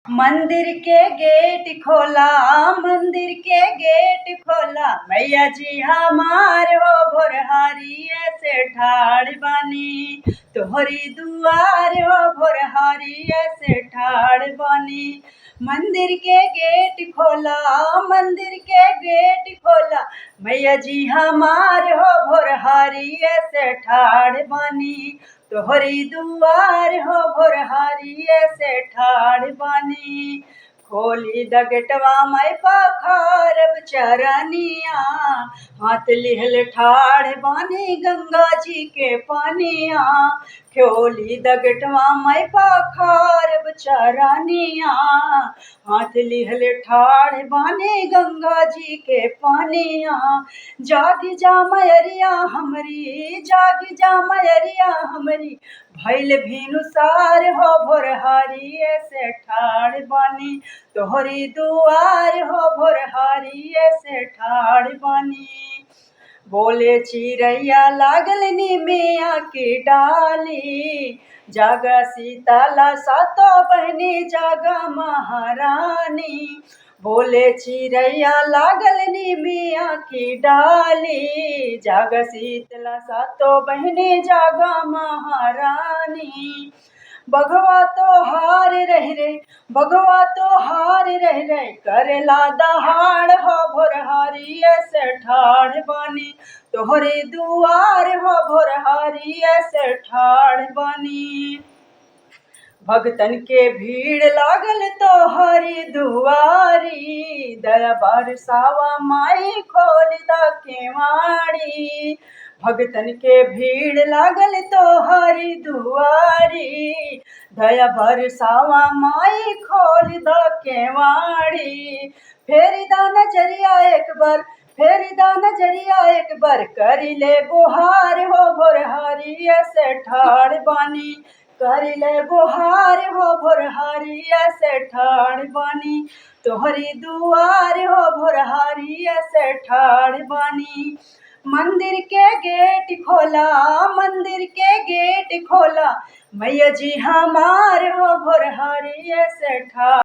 मंदिर के गेट खोला, मंदिर के गेट खोला, मैया जी हमार हो भोरहारी से ठाड़ बानी, तोहरी दुआर हो भोरहारी से ठाड़ बानी। मंदिर के गेट खोला, मंदिर के गेट खोला, मैया जी हमार हो भोरहारी से ठाड़ बानी, तोहरी दुआर हो भोरहारी से ठाड़ बानी। खोली द गेटवा मैं पखारब चरनिया, हाथ लिहल ठाड़ बानी गंगा जी के पानिया। खोली द गेटवा मैं पखारब चरनिया, हाथ लिहल ठाड़ बानी गंगा जी के पानिया। जाग जा मयरिया हमरी, जाग जा मयरिया हमरी, भैल भिनुसार हो भोरहारी से ठाड़ बानी, तोहरी दुआर हो भोरहारी से ठाड़ बानी। बोले चिड़ैया लागल निमिया की डाली, जागा सीताला सातो बहनी जागा महारानी। बोले चिड़ैया लागल निमिया की डाली, जागा शीतला सातो बहनी जागा महारानी। बघवा तो हार रह रे, बघवा तो हार रह रे, करेला दहाड़ हो भोरहारी से ठाड़ बानी, तोहरे दुआर हो भोरहारी से ठाड़ बानी। भगतन के भीड़ लागल तोहरी दुआरी, दया बरसावा माई खोल द केवाड़ी। भगतन के भीड़ लागल तोहरी दुआरी, दया बरसावा माई खोल द केवाड़ी। फेरी दा नजरिया एक बार, फेरी दा नजरिया एक बार, करी ले गुहार हो भोरहारी से ठाड़ बानी, करी ले गुहार हो भोरहारी से ठाड़ बानी, तोहरी दुआर हो भोरहारी से ठाड़ बानी। मंदिर के गेट खोला, मंदिर के गेट खोला, मैया जी हमार हो भोरहारी से ठाड़